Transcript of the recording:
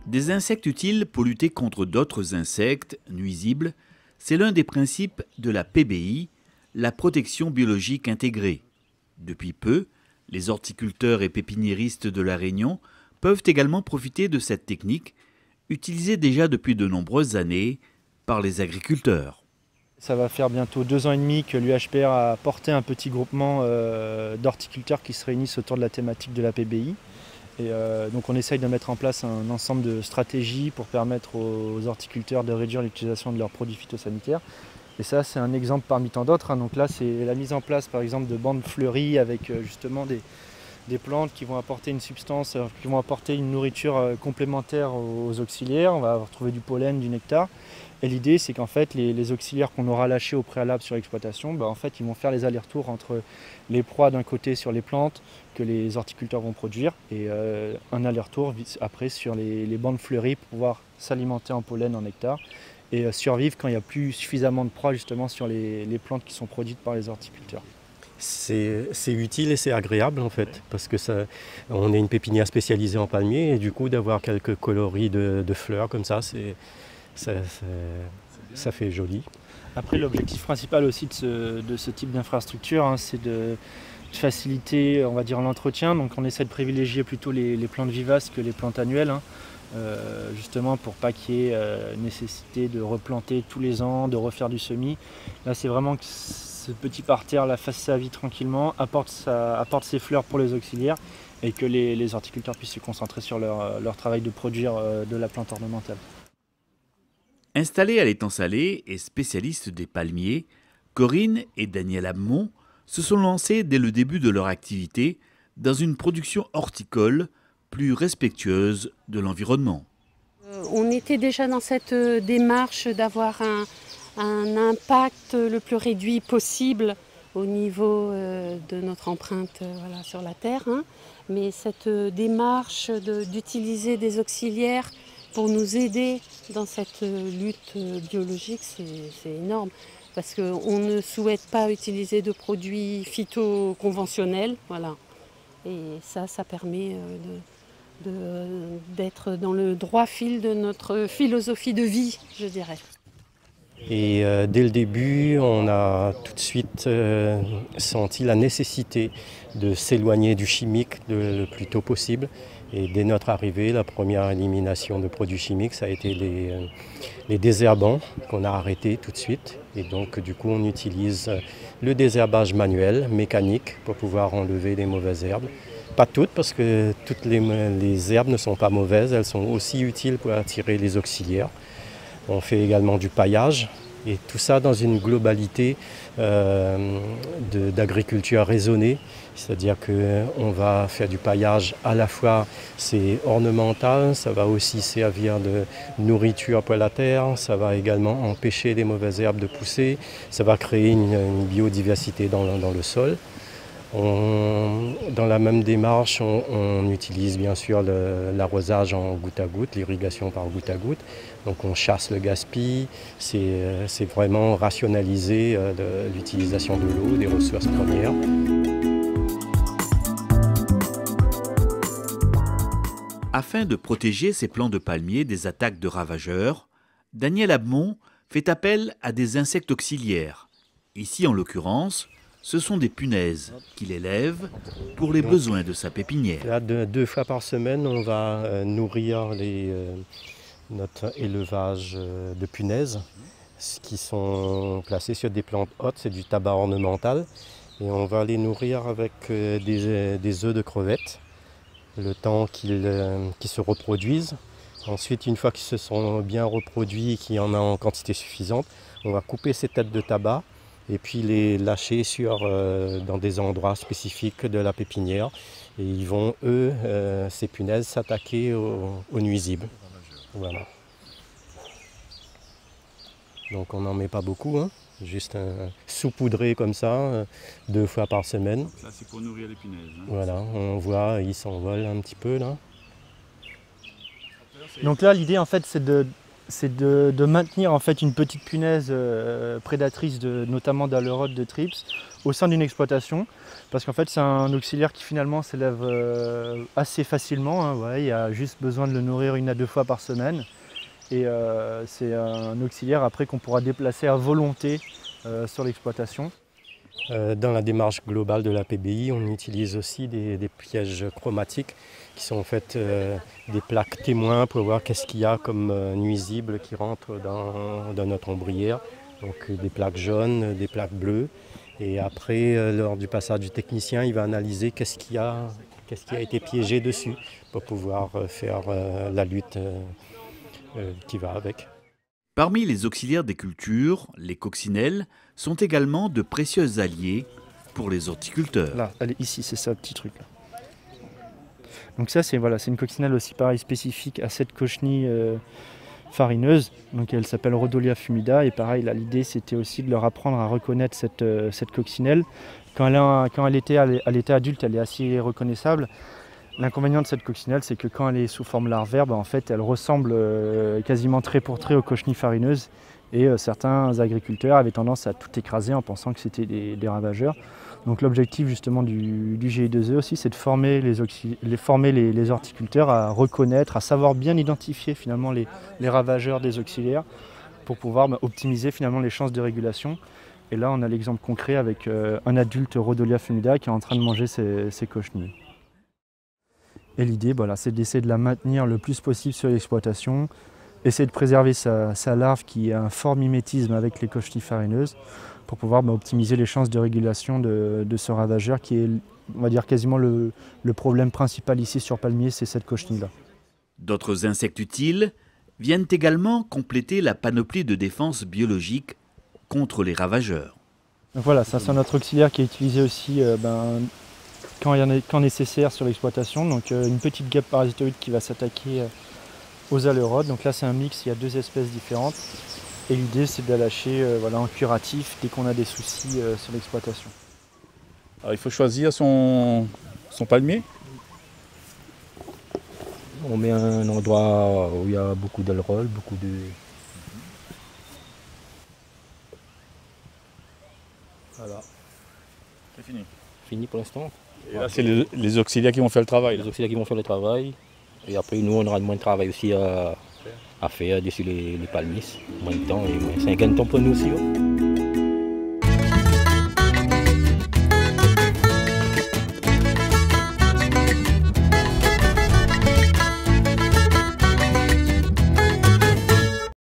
Des insectes utiles pour lutter contre d'autres insectes nuisibles, c'est l'un des principes de la PBI, la protection biologique intégrée. Depuis peu, les horticulteurs et pépiniéristes de La Réunion peuvent également profiter de cette technique, utilisée déjà depuis de nombreuses années par les agriculteurs. Ça va faire bientôt 2 ans et demi que l'UHPR a porté un petit groupement d'horticulteurs qui se réunissent autour de la thématique de la PBI. Donc on essaye de mettre en place un ensemble de stratégies pour permettre aux horticulteurs de réduire l'utilisation de leurs produits phytosanitaires. Et ça, c'est un exemple parmi tant d'autres. Donc là, c'est la mise en place, par exemple, de bandes fleuries avec justement des plantes qui vont apporter une substance, qui vont apporter une nourriture complémentaire aux auxiliaires. On va retrouver du pollen, du nectar. Et l'idée, c'est qu'en fait, les auxiliaires qu'on aura lâchés au préalable sur l'exploitation, en fait, ils vont faire les allers-retours entre les proies d'un côté sur les plantes que les horticulteurs vont produire et un aller-retour après sur les bandes fleuries pour pouvoir s'alimenter en pollen, en nectar et survivre quand il n'y a plus suffisamment de proies justement sur les plantes qui sont produites par les horticulteurs. C'est utile et c'est agréable en fait, parce que on est une pépinière spécialisée en palmiers et du coup d'avoir quelques coloris de fleurs comme ça, ça fait joli. Après, l'objectif principal aussi de ce type d'infrastructure, c'est de faciliter, on va dire, l'entretien. Donc on essaie de privilégier plutôt les plantes vivaces que les plantes annuelles, justement pour pas qu'il y ait nécessité de replanter tous les ans, de refaire du semis. Là, c'est vraiment que ce petit parterre là fasse sa vie tranquillement, apporte ses fleurs pour les auxiliaires et que les horticulteurs puissent se concentrer sur leur travail de produire de la plante ornementale. Installés à l'étang salé et spécialistes des palmiers, Corinne et Daniel Abmont se sont lancés dès le début de leur activité dans une production horticole plus respectueuse de l'environnement. On était déjà dans cette démarche d'avoir un impact le plus réduit possible au niveau de notre empreinte sur la Terre. Mais cette démarche d'utiliser des auxiliaires pour nous aider dans cette lutte biologique, c'est énorme. Parce qu'on ne souhaite pas utiliser de produits phyto-conventionnels. Voilà. Et ça permet d'être dans le droit fil de notre philosophie de vie, je dirais. Et dès le début, on a tout de suite senti la nécessité de s'éloigner du chimique le plus tôt possible. Et dès notre arrivée, la première élimination de produits chimiques, ça a été les désherbants qu'on a arrêtés tout de suite. Et donc du coup, on utilise le désherbage manuel, mécanique, pour pouvoir enlever les mauvaises herbes. Pas toutes, parce que toutes les herbes ne sont pas mauvaises, elles sont aussi utiles pour attirer les auxiliaires. On fait également du paillage, et tout ça dans une globalité d'agriculture raisonnée. C'est-à-dire qu'on va faire du paillage à la fois, c'est ornemental, ça va aussi servir de nourriture pour la terre, ça va également empêcher les mauvaises herbes de pousser, ça va créer une biodiversité dans le sol. Dans la même démarche, on utilise bien sûr l'arrosage en goutte à goutte, l'irrigation par goutte à goutte. Donc on chasse le gaspille, c'est vraiment rationaliser l'utilisation de l'eau, des ressources premières. Afin de protéger ces plants de palmiers des attaques de ravageurs, Daniel Abmont fait appel à des insectes auxiliaires. Ici, en l'occurrence, ce sont des punaises qu'il élève pour les besoins de sa pépinière. Là, 2 fois par semaine, on va nourrir notre élevage de punaises qui sont placées sur des plantes hautes, c'est du tabac ornemental. Et on va les nourrir avec des œufs de crevettes, le temps qu'ils se reproduisent. Ensuite, une fois qu'ils se sont bien reproduits et qu'il y en a en quantité suffisante, on va couper ces têtes de tabac et puis les lâcher dans des endroits spécifiques de la pépinière. Et ils vont, eux, ces punaises, s'attaquer aux nuisibles. Voilà. Donc on n'en met pas beaucoup, juste saupoudré comme ça, 2 fois par semaine. Ça c'est pour nourrir les punaises. Voilà, on voit, ils s'envolent un petit peu là. Donc là, l'idée en fait, c'est c'est de maintenir en fait une petite punaise prédatrice notamment d'alerodes, de trips au sein d'une exploitation, parce qu'en fait c'est un auxiliaire qui finalement s'élève assez facilement, hein, ouais, il y a juste besoin de le nourrir 1 à 2 fois par semaine, et c'est un auxiliaire après qu'on pourra déplacer à volonté sur l'exploitation. Dans la démarche globale de la PBI, on utilise aussi des pièges chromatiques qui sont en fait des plaques témoins pour voir qu'est-ce qu'il y a comme nuisible qui rentre dans notre ombrière. Donc des plaques jaunes, des plaques bleues. Et après, lors du passage du technicien, il va analyser qu'est-ce qui a été piégé dessus pour pouvoir faire la lutte qui va avec. Parmi les auxiliaires des cultures, les coccinelles sont également de précieux alliés pour les horticulteurs. Là, elle est ici, c'est ça, le petit truc là. Donc ça, c'est une coccinelle aussi pareil spécifique à cette cochenille farineuse. Donc elle s'appelle Rhodolia fumida, et pareil, là, l'idée c'était aussi de leur apprendre à reconnaître cette coccinelle. Quand elle était à l'état adulte, elle est assez reconnaissable. L'inconvénient de cette coccinelle, c'est que quand elle est sous forme larvaire, en fait, elle ressemble quasiment trait pour trait aux cochenilles farineuses. Et certains agriculteurs avaient tendance à tout écraser en pensant que c'était des ravageurs. Donc l'objectif justement du GI2E aussi, c'est de former les horticulteurs à reconnaître, à savoir bien identifier finalement les ravageurs des auxiliaires pour pouvoir optimiser finalement les chances de régulation. Et là, on a l'exemple concret avec un adulte Rhodolia fumida qui est en train de manger ses cochenilles. Et l'idée, c'est d'essayer de la maintenir le plus possible sur l'exploitation, essayer de préserver sa larve qui a un fort mimétisme avec les cochenilles farineuses pour pouvoir optimiser les chances de régulation de ce ravageur qui est, on va dire, quasiment le problème principal ici sur palmier, c'est cette cochenille-là. D'autres insectes utiles viennent également compléter la panoplie de défense biologique contre les ravageurs. Donc voilà, ça c'est notre auxiliaire qui est utilisé aussi quand nécessaire sur l'exploitation. Donc une petite guêpe parasitoïde qui va s'attaquer aux alerodes. Donc là c'est un mix, il y a 2 espèces différentes. Et l'idée c'est de la lâcher en curatif dès qu'on a des soucis sur l'exploitation. Alors, il faut choisir son palmier. On met un endroit où il y a beaucoup d'alerodes, beaucoup de... Voilà. C'est fini. Fini pour l'instant. Et là, c'est les auxiliaires qui vont faire le travail. Les auxiliaires qui vont faire le travail. Et après, nous, on aura moins de travail aussi à faire dessus les palmiers. Moins de temps, et c'est un gain de temps pour nous aussi. Ouais.